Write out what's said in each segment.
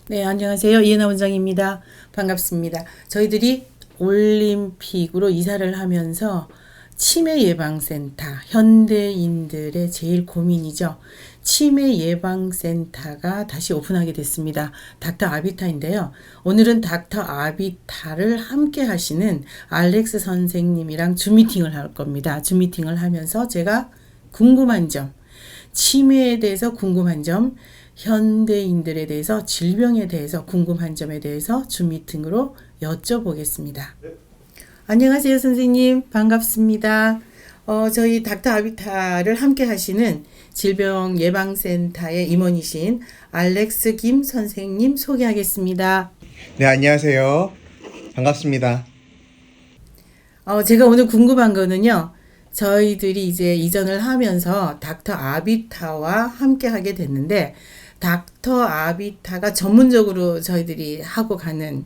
네, 안녕하세요. 이은하 원장입니다. 반갑습니다. 저희들이 올림픽으로 이사를 하면서 치매 예방센터, 현대인들의 제일 고민이죠. 치매 예방센터가 다시 오픈하게 됐습니다. 닥터 아비타인데요. 오늘은 닥터 아비타를 함께 하시는 알렉스 선생님이랑 줌 미팅을 할 겁니다. 줌 미팅을 하면서 제가 궁금한 점, 치매에 대해서 궁금한 점, 현대인들에 대해서 질병에 대해서 궁금한 점에 대해서 줌 미팅으로 여쭤보겠습니다. 안녕하세요, 선생님. 반갑습니다. 저희 닥터 아비타를 함께 하시는 질병예방센터의 임원이신 알렉스 김 선생님 소개하겠습니다. 네, 안녕하세요. 반갑습니다. 제가 오늘 궁금한 거는요. 저희들이 이제 이전을 하면서 닥터 아비타와 함께 하게 됐는데, 닥터 아비타가 전문적으로 저희들이 하고 가는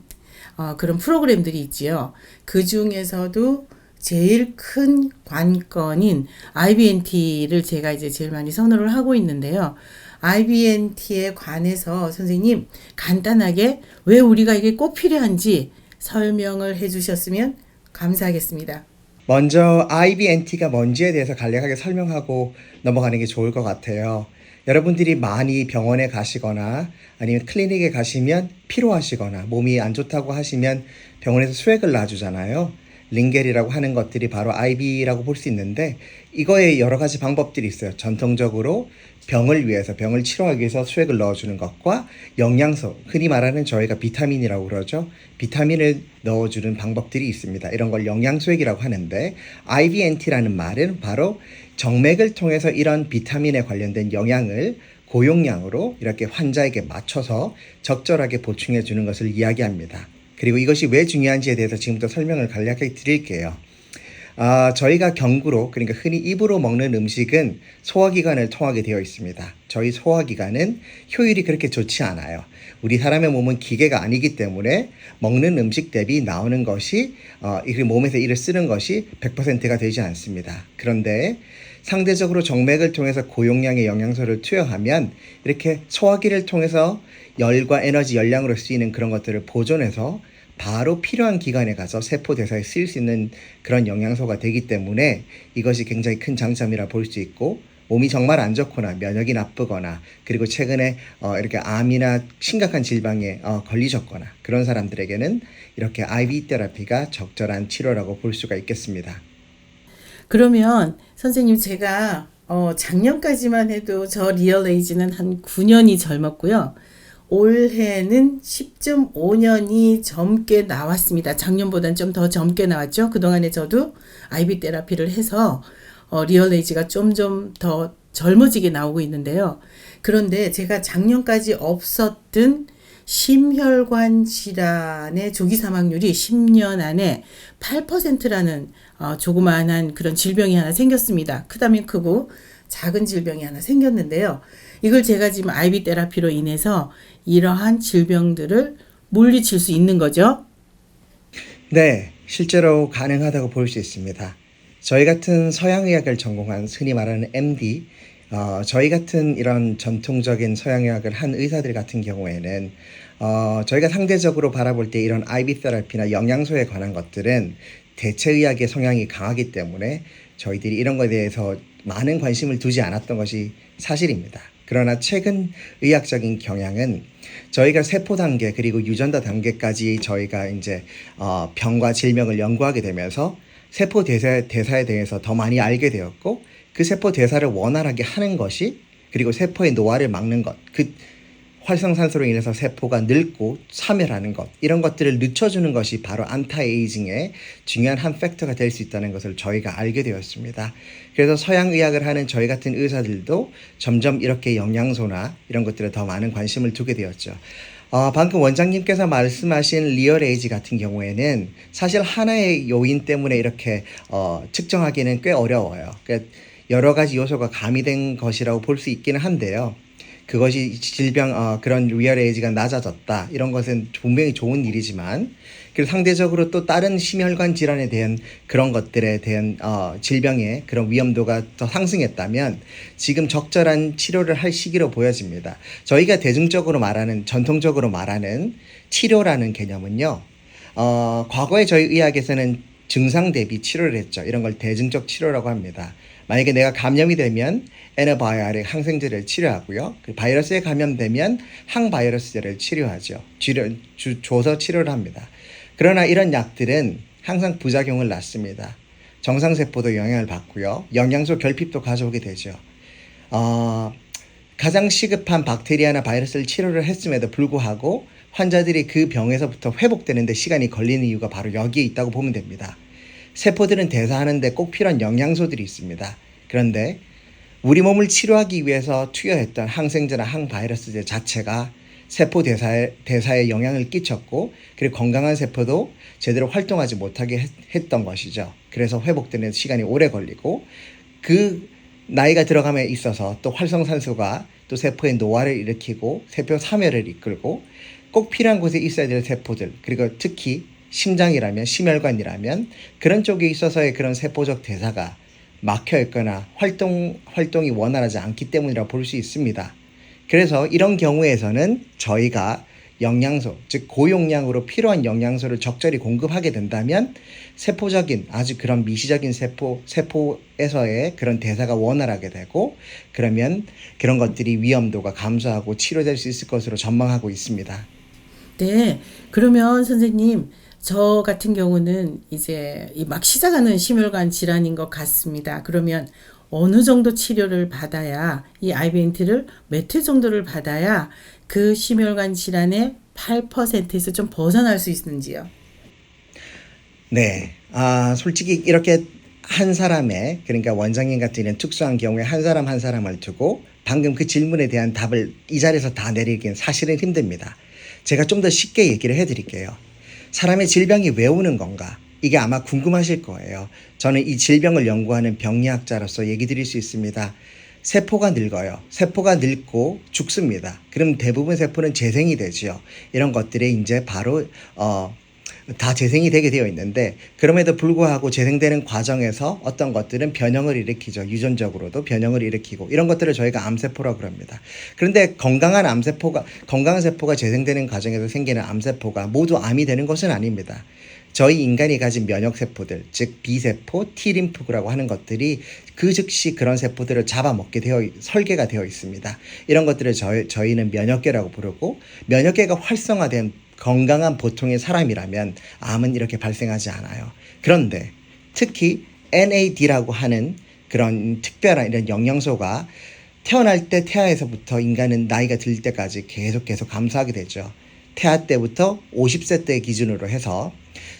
그런 프로그램들이 있지요. 그 중에서도 제일 큰 관건인 IBNT를 제가 이제 제일 많이 선호를 하고 있는데요. IBNT에 관해서 선생님 간단하게 왜 우리가 이게 꼭 필요한지 설명을 해 주셨으면 감사하겠습니다. 먼저 IBNT가 뭔지에 대해서 간략하게 설명하고 넘어가는 게 좋을 것 같아요. 여러분들이 많이 병원에 가시거나 아니면 클리닉에 가시면 피로하시거나 몸이 안 좋다고 하시면 병원에서 수액을 놔주잖아요. 링겔이라고 하는 것들이 바로 IB라고 볼 수 있는데 이거에 여러 가지 방법들이 있어요. 전통적으로 병을 위해서, 병을 치료하기 위해서 수액을 넣어주는 것과 영양소, 흔히 말하는 저희가 비타민이라고 그러죠. 비타민을 넣어주는 방법들이 있습니다. 이런 걸 영양수액이라고 하는데 IBNT라는 말은 바로 정맥을 통해서 이런 비타민에 관련된 영양을 고용량으로 이렇게 환자에게 맞춰서 적절하게 보충해 주는 것을 이야기합니다. 그리고 이것이 왜 중요한지에 대해서 지금부터 설명을 간략하게 드릴게요. 저희가 경구로, 그러니까 흔히 입으로 먹는 음식은 소화기관을 통하게 되어 있습니다. 저희 소화기관은 효율이 그렇게 좋지 않아요. 우리 사람의 몸은 기계가 아니기 때문에 먹는 음식 대비 나오는 것이, 몸에서 일을 쓰는 것이 100%가 되지 않습니다. 그런데 상대적으로 정맥을 통해서 고용량의 영양소를 투여하면 이렇게 소화기를 통해서 열과 에너지, 열량으로 쓰이는 그런 것들을 보존해서 바로 필요한 기관에 가서 세포 대사에 쓰일 수 있는 그런 영양소가 되기 때문에 이것이 굉장히 큰 장점이라 볼 수 있고, 몸이 정말 안 좋거나 면역이 나쁘거나 그리고 최근에 이렇게 암이나 심각한 질병에 걸리셨거나 그런 사람들에게는 이렇게 IV 테라피가 적절한 치료라고 볼 수가 있겠습니다. 그러면 선생님 제가 작년까지만 해도 저 리얼 에이지는 한 9년이 젊었고요. 올해는 10.5년이 젊게 나왔습니다. 작년보다는 좀 더 젊게 나왔죠. 그동안에 저도 IV 테라피를 해서 리얼 에이지가 좀 더 젊어지게 나오고 있는데요. 그런데 제가 작년까지 없었던 심혈관 질환의 조기 사망률이 10년 안에 8%라는 조그마한 그런 질병이 하나 생겼습니다. 크다면 크고 작은 질병이 하나 생겼는데요. 이걸 제가 지금 IV 테라피로 인해서 이러한 질병들을 물리칠 수 있는 거죠. 네, 실제로 가능하다고 볼 수 있습니다. 저희 같은 서양의학을 전공한 흔히 말하는 MD, 저희 같은 이런 전통적인 서양의학을 한 의사들 같은 경우에는 저희가 상대적으로 바라볼 때 이런 IV 테라피나 영양소에 관한 것들은 대체의학의 성향이 강하기 때문에 저희들이 이런 것에 대해서 많은 관심을 두지 않았던 것이 사실입니다. 그러나 최근 의학적인 경향은 저희가 세포 단계 그리고 유전자 단계까지 저희가 이제 병과 질병을 연구하게 되면서 세포 대사에 대해서 더 많이 알게 되었고, 그 세포 대사를 원활하게 하는 것이, 그리고 세포의 노화를 막는 것, 그 활성산소로 인해서 세포가 늙고 사멸하는 것, 이런 것들을 늦춰주는 것이 바로 안타에이징의 중요한 한 팩터가 될 수 있다는 것을 저희가 알게 되었습니다. 그래서 서양의학을 하는 저희 같은 의사들도 점점 이렇게 영양소나 이런 것들에 더 많은 관심을 두게 되었죠. 방금 원장님께서 말씀하신 리얼 에이지 같은 경우에는 사실 하나의 요인 때문에 이렇게 측정하기는 꽤 어려워요. 그러니까 여러 가지 요소가 가미된 것이라고 볼 수 있기는 한데요. 그것이 질병 그런 리얼 에이지가 낮아졌다. 이런 것은 분명히 좋은 일이지만 그리고 상대적으로 또 다른 심혈관 질환에 대한 그런 것들에 대한 질병의 그런 위험도가 더 상승했다면 지금 적절한 치료를 할 시기로 보여집니다. 저희가 대중적으로 말하는 전통적으로 말하는 치료라는 개념은요. 과거에 저희 의학에서는 증상 대비 치료를 했죠. 이런 걸 대증적 치료라고 합니다. 만약에 내가 감염이 되면 애너바이오틱 항생제를 치료하고요. 그 바이러스에 감염되면 항바이러스제를 치료하죠. 줘서 치료를 합니다. 그러나 이런 약들은 항상 부작용을 낳습니다. 정상세포도 영향을 받고요. 영양소 결핍도 가져오게 되죠. 가장 시급한 박테리아나 바이러스를 치료를 했음에도 불구하고 환자들이 그 병에서부터 회복되는데 시간이 걸리는 이유가 바로 여기에 있다고 보면 됩니다. 세포들은 대사하는데 꼭 필요한 영양소들이 있습니다. 그런데 우리 몸을 치료하기 위해서 투여했던 항생제나 항바이러스제 자체가 세포 대사에 영향을 끼쳤고 그리고 건강한 세포도 제대로 활동하지 못하게 했던 것이죠. 그래서 회복되는 시간이 오래 걸리고 그 나이가 들어감에 있어서 또 활성산소가 또 세포의 노화를 일으키고 세포 사멸을 이끌고 꼭 필요한 곳에 있어야 될 세포들 그리고 특히 심장이라면 심혈관이라면 그런 쪽에 있어서의 그런 세포적 대사가 막혀 있거나 활동이 원활하지 않기 때문이라 볼 수 있습니다. 그래서 이런 경우에서는 저희가 영양소, 즉 고용량으로 필요한 영양소를 적절히 공급하게 된다면 세포적인 아주 그런 미시적인 세포에서의 그런 대사가 원활하게 되고 그러면 그런 것들이 위험도가 감소하고 치료될 수 있을 것으로 전망하고 있습니다. 네. 그러면 선생님, 저 같은 경우는 이제 막 시작하는 심혈관 질환인 것 같습니다. 그러면 어느 정도 치료를 받아야 이 IVNT를 몇 회 정도를 받아야 그 심혈관 질환의 8%에서 좀 벗어날 수 있는지요? 네. 솔직히 이렇게 한 사람의 그러니까 원장님 같은 이런 특수한 경우에 한 사람을 두고 방금 그 질문에 대한 답을 이 자리에서 다 내리기는 사실은 힘듭니다. 제가 좀 더 쉽게 얘기를 해드릴게요. 사람의 질병이 왜 오는 건가? 이게 아마 궁금하실 거예요. 저는 이 질병을 연구하는 병리학자로서 얘기 드릴 수 있습니다. 세포가 늙어요. 세포가 늙고 죽습니다. 그럼 대부분 세포는 재생이 되지요. 이런 것들이 이제 바로 다 재생이 되게 되어 있는데 그럼에도 불구하고 재생되는 과정에서 어떤 것들은 변형을 일으키죠. 유전적으로도 변형을 일으키고 이런 것들을 저희가 암세포라고 그럽니다. 그런데 건강한 세포가 재생되는 과정에서 생기는 암세포가 모두 암이 되는 것은 아닙니다. 저희 인간이 가진 면역세포들, 즉 B세포, T림프구라고 하는 것들이 그 즉시 그런 세포들을 잡아먹게 설계가 되어 있습니다. 이런 것들을 저희는 면역계라고 부르고 면역계가 활성화된 건강한 보통의 사람이라면 암은 이렇게 발생하지 않아요. 그런데 특히 NAD라고 하는 그런 특별한 이런 영양소가 태어날 때 태아에서부터 인간은 나이가 들 때까지 계속 감소하게 되죠. 태아 때부터 50세 때 기준으로 해서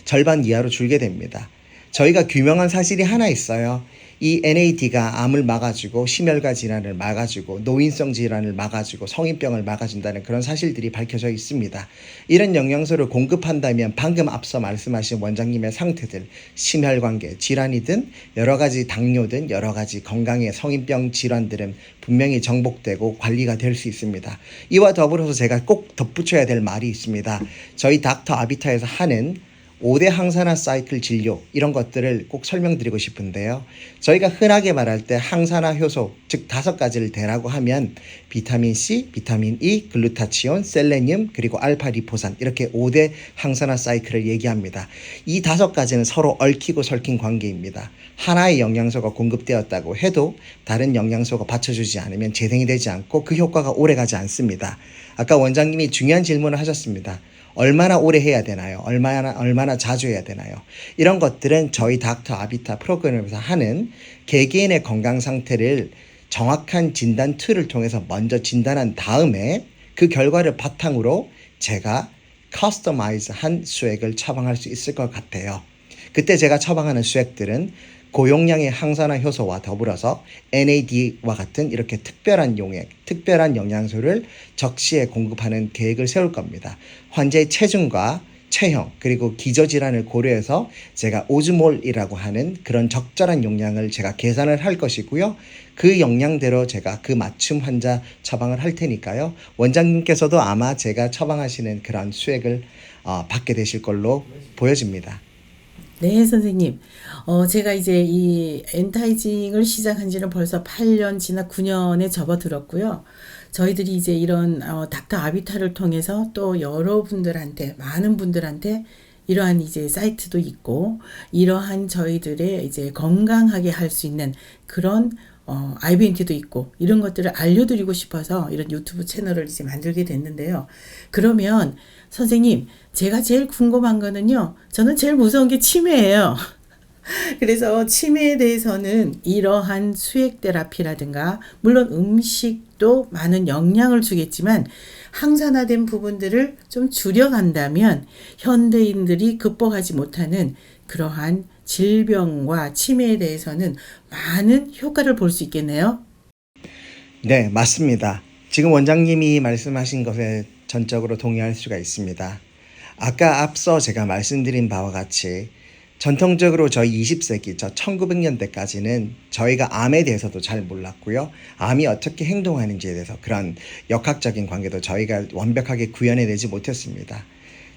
절반 이하로 줄게 됩니다. 저희가 규명한 사실이 하나 있어요. 이 NAD가 암을 막아주고 심혈관 질환을 막아주고 노인성 질환을 막아주고 성인병을 막아준다는 그런 사실들이 밝혀져 있습니다. 이런 영양소를 공급한다면 방금 앞서 말씀하신 원장님의 상태들 심혈관계 질환이든 여러 가지 당뇨든 여러 가지 건강의 성인병 질환들은 분명히 정복되고 관리가 될 수 있습니다. 이와 더불어서 제가 꼭 덧붙여야 될 말이 있습니다. 저희 닥터 아비타에서 하는 5대 항산화 사이클 진료 이런 것들을 꼭 설명드리고 싶은데요. 저희가 흔하게 말할 때 항산화 효소 즉 5가지를 대라고 하면 비타민 C, 비타민 E, 글루타치온, 셀레늄 그리고 알파 리포산 이렇게 5대 항산화 사이클을 얘기합니다. 이 5가지는 서로 얽히고 설킨 관계입니다. 하나의 영양소가 공급되었다고 해도 다른 영양소가 받쳐주지 않으면 재생이 되지 않고 그 효과가 오래가지 않습니다. 아까 원장님이 중요한 질문을 하셨습니다. 얼마나 오래 해야 되나요? 얼마나 자주 해야 되나요? 이런 것들은 저희 닥터 아비타 프로그램에서 하는 개개인의 건강 상태를 정확한 진단 툴을 통해서 먼저 진단한 다음에 그 결과를 바탕으로 제가 커스터마이즈한 수액을 처방할 수 있을 것 같아요. 그때 제가 처방하는 수액들은 고용량의 항산화 효소와 더불어서 NAD와 같은 이렇게 특별한 영양소를 적시에 공급하는 계획을 세울 겁니다. 환자의 체중과 체형 그리고 기저질환을 고려해서 제가 오즈몰이라고 하는 그런 적절한 용량을 제가 계산을 할 것이고요. 그 용량대로 제가 그 맞춤 환자 처방을 할 테니까요. 원장님께서도 아마 제가 처방하시는 그런 수액을 받게 되실 걸로 보여집니다. 네, 선생님. 제가 이제 이 엔타이징을 시작한 지는 벌써 8년 지나 9년에 접어들었고요. 저희들이 이제 이런 닥터 아비타를 통해서 또 여러분들한테, 많은 분들한테 이러한 이제 사이트도 있고, 이러한 저희들의 이제 건강하게 할 수 있는 그런 IBNT도 있고, 이런 것들을 알려드리고 싶어서 이런 유튜브 채널을 이제 만들게 됐는데요. 그러면 선생님, 제가 제일 궁금한 거는요, 저는 제일 무서운 게 치매예요. 그래서 치매에 대해서는 이러한 수액 테라피라든가, 물론 음식도 많은 영향을 주겠지만, 항산화된 부분들을 좀 줄여간다면, 현대인들이 극복하지 못하는 그러한 질병과 치매에 대해서는 많은 효과를 볼 수 있겠네요. 네, 맞습니다. 지금 원장님이 말씀하신 것에 전적으로 동의할 수가 있습니다. 아까 앞서 제가 말씀드린 바와 같이 전통적으로 저희 20세기, 저 1900년대까지는 저희가 암에 대해서도 잘 몰랐고요. 암이 어떻게 행동하는지에 대해서 그런 역학적인 관계도 저희가 완벽하게 구현해내지 못했습니다.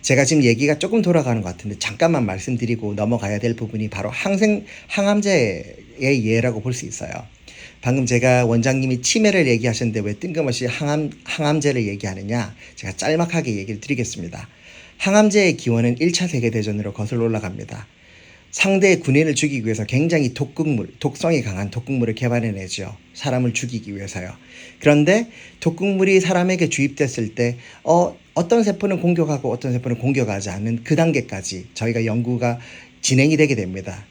제가 지금 얘기가 조금 돌아가는 것 같은데 잠깐만 말씀드리고 넘어가야 될 부분이 바로 항암제의 예라고 볼 수 있어요. 방금 제가 원장님이 치매를 얘기하셨는데 왜 뜬금없이 항암제를 얘기하느냐? 제가 짤막하게 얘기를 드리겠습니다. 항암제의 기원은 1차 세계대전으로 거슬러 올라갑니다. 상대의 군인을 죽이기 위해서 굉장히 독성이 강한 독극물을 개발해내죠. 사람을 죽이기 위해서요. 그런데 독극물이 사람에게 주입됐을 때 어떤 세포는 공격하고 어떤 세포는 공격하지 않는 그 단계까지 저희가 연구가 진행이 되게 됩니다.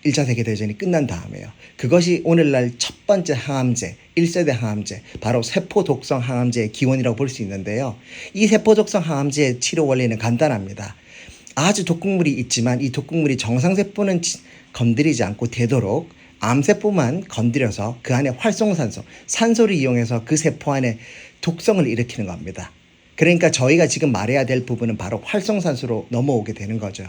1차 세계대전이 끝난 다음에요. 그것이 오늘날 첫 번째 항암제, 1세대 항암제, 바로 세포독성 항암제의 기원이라고 볼 수 있는데요. 이 세포독성 항암제의 치료 원리는 간단합니다. 아주 독극물이 있지만 이 독극물이 정상세포는 건드리지 않고 되도록 암세포만 건드려서 그 안에 활성산소, 산소를 이용해서 그 세포 안에 독성을 일으키는 겁니다. 그러니까 저희가 지금 말해야 될 부분은 바로 활성산소로 넘어오게 되는 거죠.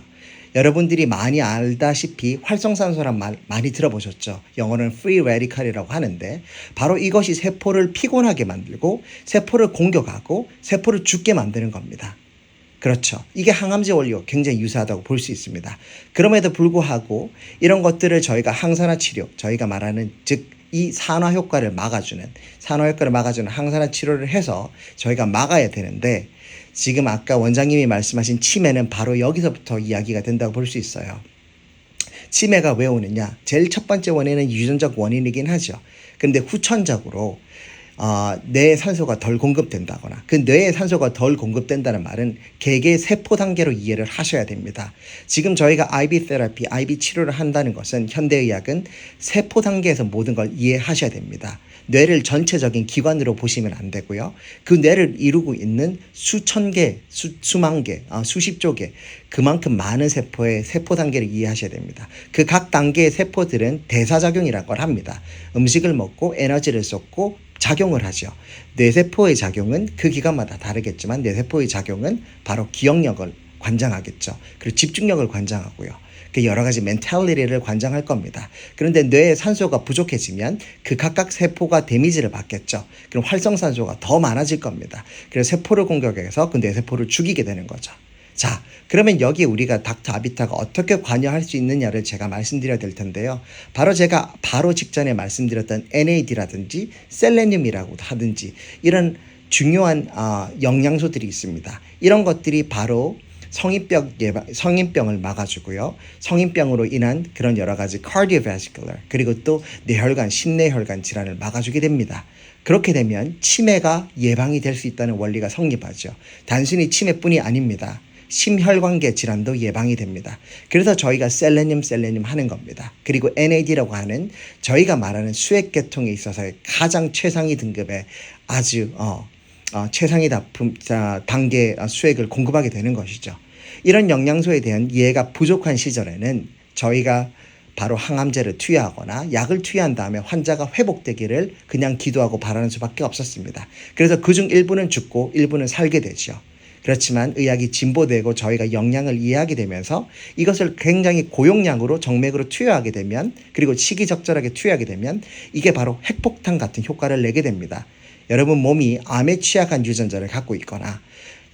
여러분들이 많이 알다시피 활성산소란 말 많이 들어보셨죠? 영어로는 free radical이라고 하는데 바로 이것이 세포를 피곤하게 만들고 세포를 공격하고 세포를 죽게 만드는 겁니다. 그렇죠. 이게 항암제 원리와 굉장히 유사하다고 볼 수 있습니다. 그럼에도 불구하고 이런 것들을 저희가 항산화 치료, 저희가 말하는 즉 이 산화 효과를 막아주는 항산화 치료를 해서 저희가 막아야 되는데 지금 아까 원장님이 말씀하신 치매는 바로 여기서부터 이야기가 된다고 볼 수 있어요. 치매가 왜 오느냐? 제일 첫 번째 원인은 유전적 원인이긴 하죠. 그런데 후천적으로 뇌에 산소가 덜 공급된다거나 그 뇌에 산소가 덜 공급된다는 말은 개개 세포 단계로 이해를 하셔야 됩니다. 지금 저희가 IB 테라피, IB 치료를 한다는 것은 현대의학은 세포 단계에서 모든 걸 이해하셔야 됩니다. 뇌를 전체적인 기관으로 보시면 안 되고요. 그 뇌를 이루고 있는 수천 개, 수만 개, 수십조 개 그만큼 많은 세포의 세포 단계를 이해하셔야 됩니다. 그 각 단계의 세포들은 대사작용이라는 걸 합니다. 음식을 먹고 에너지를 쏟고 작용을 하죠. 뇌세포의 작용은 그 기관마다 다르겠지만 뇌세포의 작용은 바로 기억력을 관장하겠죠. 그리고 집중력을 관장하고요. 여러 가지 멘탈리티를 관장할 겁니다. 그런데 뇌에 산소가 부족해지면 그 각각 세포가 데미지를 받겠죠. 그럼 활성산소가 더 많아질 겁니다. 그래서 세포를 공격해서 그 뇌세포를 죽이게 되는 거죠. 자, 그러면 여기에 우리가 닥터 아비타가 어떻게 관여할 수 있느냐를 제가 말씀드려야 될 텐데요. 바로 제가 직전에 말씀드렸던 NAD라든지 셀레늄이라고 하든지 이런 중요한 영양소들이 있습니다. 이런 것들이 바로 성인병을 막아주고요. 성인병으로 인한 그런 여러 가지 cardiovascular 그리고 또 뇌혈관, 심뇌혈관 질환을 막아주게 됩니다. 그렇게 되면 치매가 예방이 될 수 있다는 원리가 성립하죠. 단순히 치매뿐이 아닙니다. 심혈관계 질환도 예방이 됩니다. 그래서 저희가 셀레늄 하는 겁니다. 그리고 NAD라고 하는 저희가 말하는 수액 계통에 있어서의 가장 최상위 등급의 아주 최상위 단계 수액을 공급하게 되는 것이죠. 이런 영양소에 대한 이해가 부족한 시절에는 저희가 바로 항암제를 투여하거나 약을 투여한 다음에 환자가 회복되기를 그냥 기도하고 바라는 수밖에 없었습니다. 그래서 그중 일부는 죽고 일부는 살게 되죠. 그렇지만 의학이 진보되고 저희가 영양을 이해하게 되면서 이것을 굉장히 고용량으로 정맥으로 투여하게 되면, 그리고 시기적절하게 투여하게 되면 이게 바로 핵폭탄 같은 효과를 내게 됩니다. 여러분 몸이 암에 취약한 유전자를 갖고 있거나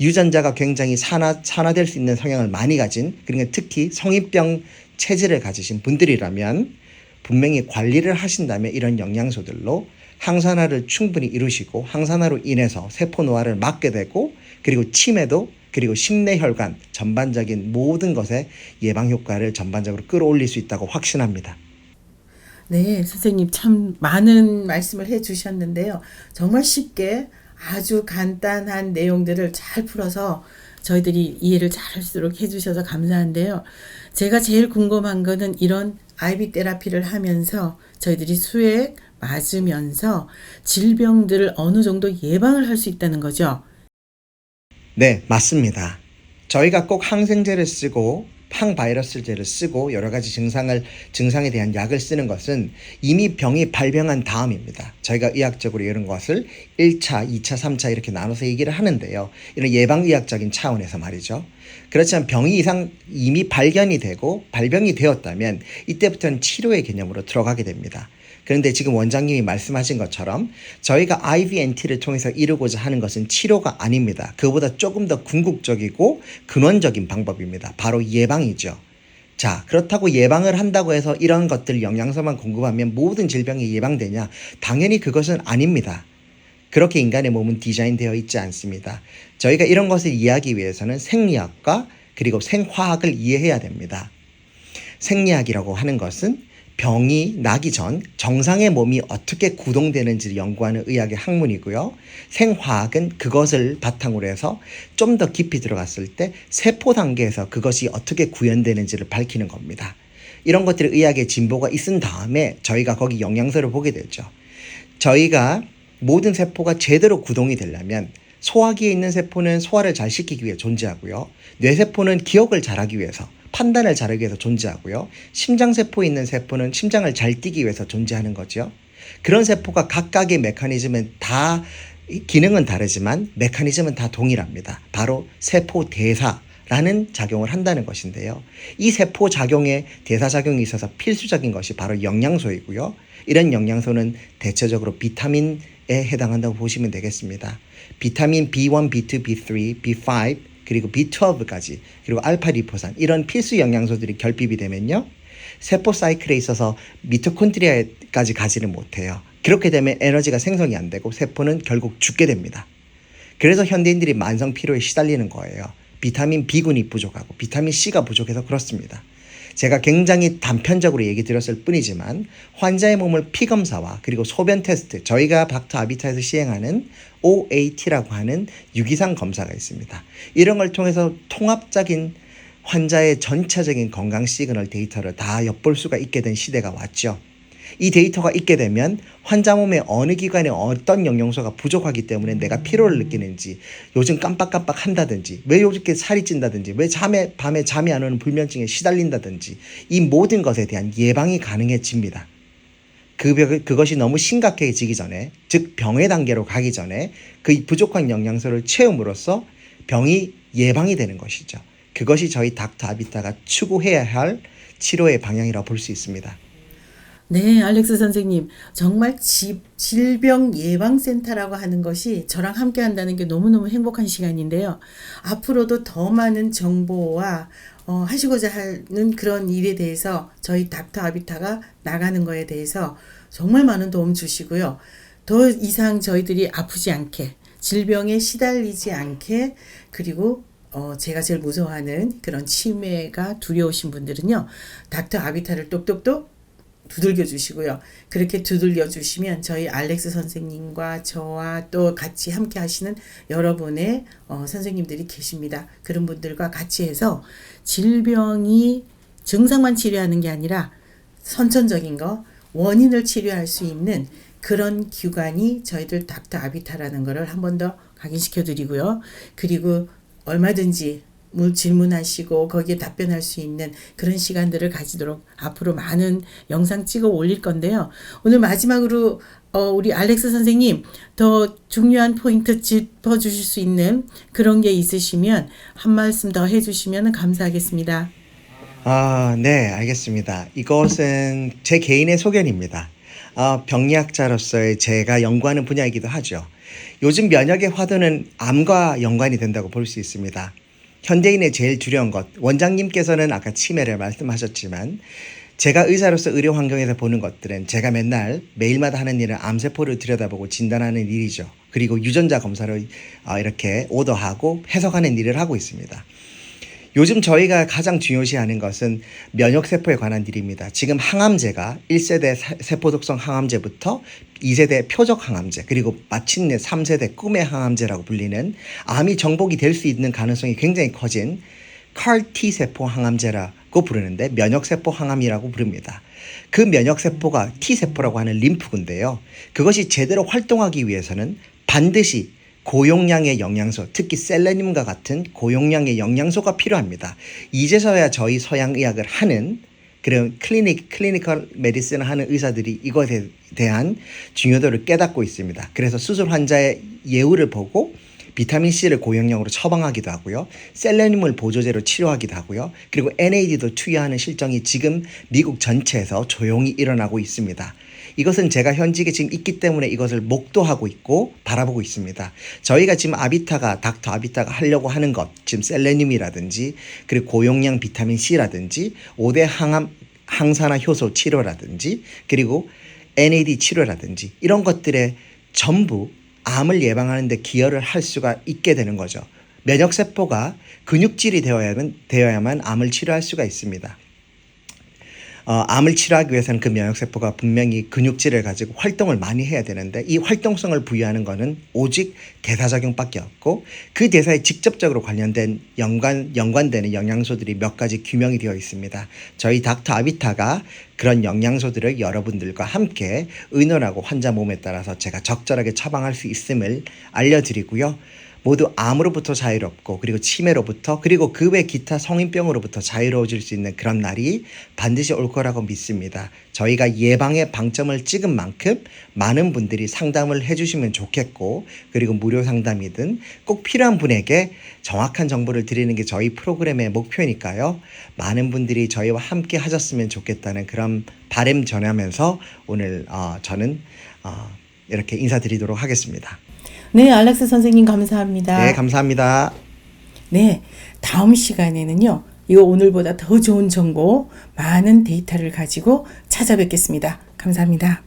유전자가 굉장히 산화될 수 있는 성향을 많이 가진, 그러니까 특히 성인병 체질을 가지신 분들이라면 분명히 관리를 하신다면 이런 영양소들로 항산화를 충분히 이루시고, 항산화로 인해서 세포 노화를 막게 되고, 그리고 치매도, 그리고 심내혈관 전반적인 모든 것의 예방 효과를 전반적으로 끌어올릴 수 있다고 확신합니다. 네, 선생님 참 많은 말씀을 해 주셨는데요. 정말 쉽게 아주 간단한 내용들을 잘 풀어서 저희들이 이해를 잘 할수록 해 주셔서 감사한데요. 제가 제일 궁금한 거는 이런 IV 테라피를 하면서 저희들이 수액 맞으면서 질병들을 어느 정도 예방을 할 수 있다는 거죠. 네, 맞습니다. 저희가 꼭 항생제를 쓰고 항바이러스제를 쓰고 여러 가지 증상에 대한 약을 쓰는 것은 이미 병이 발병한 다음입니다. 저희가 의학적으로 이런 것을 1차, 2차, 3차 이렇게 나눠서 얘기를 하는데요. 이런 예방의학적인 차원에서 말이죠. 그렇지만 병이 이미 발견이 되고 발병이 되었다면 이때부터는 치료의 개념으로 들어가게 됩니다. 그런데 지금 원장님이 말씀하신 것처럼 저희가 IVNT를 통해서 이루고자 하는 것은 치료가 아닙니다. 그보다 조금 더 궁극적이고 근원적인 방법입니다. 바로 예방이죠. 자, 그렇다고 예방을 한다고 해서 이런 것들 영양소만 공급하면 모든 질병이 예방되냐? 당연히 그것은 아닙니다. 그렇게 인간의 몸은 디자인되어 있지 않습니다. 저희가 이런 것을 이해하기 위해서는 생리학과 그리고 생화학을 이해해야 됩니다. 생리학이라고 하는 것은 병이 나기 전 정상의 몸이 어떻게 구동되는지를 연구하는 의학의 학문이고요. 생화학은 그것을 바탕으로 해서 좀 더 깊이 들어갔을 때 세포 단계에서 그것이 어떻게 구현되는지를 밝히는 겁니다. 이런 것들이 의학의 진보가 있은 다음에 저희가 거기 영양소를 보게 되죠. 저희가 모든 세포가 제대로 구동이 되려면 소화기에 있는 세포는 소화를 잘 시키기 위해 존재하고요. 뇌세포는 기억을 잘하기 위해서, 판단을 잘하기 위해서 존재하고요. 심장세포에 있는 세포는 심장을 잘 뛰기 위해서 존재하는 거죠. 그런 세포가 각각의 메커니즘은 다 기능은 다르지만 메커니즘은 다 동일합니다. 바로 세포 대사라는 작용을 한다는 것인데요. 이 세포 작용에 대사작용이 있어서 필수적인 것이 바로 영양소이고요. 이런 영양소는 대체적으로 비타민에 해당한다고 보시면 되겠습니다. 비타민 B1, B2, B3, B5 그리고 B12까지, 그리고 알파리포산, 이런 필수 영양소들이 결핍이 되면요, 세포 사이클에 있어서 미토콘드리아까지 가지는 못해요. 그렇게 되면 에너지가 생성이 안 되고 세포는 결국 죽게 됩니다. 그래서 현대인들이 만성 피로에 시달리는 거예요. 비타민 B군이 부족하고 비타민 C가 부족해서 그렇습니다. 제가 굉장히 단편적으로 얘기 드렸을 뿐이지만 환자의 몸을 피검사와 그리고 소변 테스트, 저희가 닥터 아비타에서 시행하는 OAT라고 하는 유기상 검사가 있습니다. 이런 걸 통해서 통합적인 환자의 전체적인 건강 시그널 데이터를 다 엿볼 수가 있게 된 시대가 왔죠. 이 데이터가 있게 되면 환자 몸에 어느 기관에 어떤 영양소가 부족하기 때문에 내가 피로를 느끼는지, 요즘 깜빡깜빡 한다든지, 왜 요즘 이렇게 살이 찐다든지, 왜 밤에 잠이 안 오는 불면증에 시달린다든지, 이 모든 것에 대한 예방이 가능해집니다. 그것이 너무 심각해지기 전에, 즉 병의 단계로 가기 전에 그 부족한 영양소를 채움으로써 병이 예방이 되는 것이죠. 그것이 저희 닥터 아비타가 추구해야 할 치료의 방향이라고 볼 수 있습니다. 네, 알렉스 선생님. 정말 질병예방센터라고 하는 것이 저랑 함께 한다는 게 너무너무 행복한 시간인데요. 앞으로도 더 많은 정보와 하시고자 하는 그런 일에 대해서 저희 닥터 아비타가 나가는 거에 대해서 정말 많은 도움 주시고요. 더 이상 저희들이 아프지 않게, 질병에 시달리지 않게, 그리고 제가 제일 무서워하는 그런 치매가 두려우신 분들은요, 닥터 아비타를 똑똑똑 두들겨 주시고요. 그렇게 두들겨 주시면 저희 알렉스 선생님과 저와 또 같이 함께 하시는 여러분의 선생님들이 계십니다. 그런 분들과 같이 해서 질병이 증상만 치료하는 게 아니라 선천적인 거, 원인을 치료할 수 있는 그런 기관이 저희들 닥터 아비타라는 거를 한 번 더 각인시켜 드리고요. 그리고 얼마든지 질문하시고 거기에 답변할 수 있는 그런 시간들을 가지도록 앞으로 많은 영상 찍어 올릴 건데요. 오늘 마지막으로 우리 알렉스 선생님 더 중요한 포인트 짚어주실 수 있는 그런 게 있으시면 한 말씀 더 해주시면 감사하겠습니다. 네, 알겠습니다. 이것은 제 개인의 소견입니다. 병리학자로서의 제가 연구하는 분야이기도 하죠. 요즘 면역의 화두는 암과 연관이 된다고 볼 수 있습니다. 현대인의 제일 두려운 것, 원장님께서는 아까 치매를 말씀하셨지만 제가 의사로서 의료 환경에서 보는 것들은 제가 매일마다 하는 일은 암세포를 들여다보고 진단하는 일이죠. 그리고 유전자 검사를 이렇게 오더하고 해석하는 일을 하고 있습니다. 요즘 저희가 가장 중요시하는 것은 면역세포에 관한 일입니다. 지금 항암제가 1세대 세포독성 항암제부터 2세대 표적 항암제, 그리고 마침내 3세대 꿈의 항암제라고 불리는 암이 정복이 될 수 있는 가능성이 굉장히 커진 CAR-T 세포 항암제라고 부르는데 면역세포 항암이라고 부릅니다. 그 면역세포가 T세포라고 하는 림프군데요. 그것이 제대로 활동하기 위해서는 반드시 고용량의 영양소, 특히 셀레늄과 같은 고용량의 영양소가 필요합니다. 이제서야 저희 서양의학을 하는 그런 클리니컬 메디슨을 하는 의사들이 이것에 대한 중요도를 깨닫고 있습니다. 그래서 수술 환자의 예후를 보고 비타민C를 고용량으로 처방하기도 하고요. 셀레늄을 보조제로 치료하기도 하고요. 그리고 NAD도 투여하는 실정이 지금 미국 전체에서 조용히 일어나고 있습니다. 이것은 제가 현직에 지금 있기 때문에 이것을 목도하고 있고 바라보고 있습니다. 저희가 지금 닥터 아비타가 하려고 하는 것, 지금 셀레늄이라든지 그리고 고용량 비타민C라든지 5대 항산화 효소 치료라든지 그리고 NAD 치료라든지 이런 것들에 전부 암을 예방하는 데 기여를 할 수가 있게 되는 거죠. 면역세포가 근육질이 되어야만 암을 치료할 수가 있습니다. 암을 치료하기 위해서는 그 면역세포가 분명히 근육질을 가지고 활동을 많이 해야 되는데 이 활동성을 부여하는 것은 오직 대사작용밖에 없고 그 대사에 직접적으로 관련된 연관되는 영양소들이 몇 가지 규명이 되어 있습니다. 저희 닥터 아비타가 그런 영양소들을 여러분들과 함께 의논하고 환자 몸에 따라서 제가 적절하게 처방할 수 있음을 알려드리고요. 모두 암으로부터 자유롭고 그리고 치매로부터 그리고 그 외 기타 성인병으로부터 자유로워질 수 있는 그런 날이 반드시 올 거라고 믿습니다. 저희가 예방의 방점을 찍은 만큼 많은 분들이 상담을 해주시면 좋겠고 그리고 무료 상담이든 꼭 필요한 분에게 정확한 정보를 드리는 게 저희 프로그램의 목표니까요. 많은 분들이 저희와 함께 하셨으면 좋겠다는 그런 바람 전하면서 오늘 저는 이렇게 인사드리도록 하겠습니다. 네, 알렉스 선생님 감사합니다. 네, 감사합니다. 네, 다음 시간에는요. 이거 오늘보다 더 좋은 정보, 많은 데이터를 가지고 찾아뵙겠습니다. 감사합니다.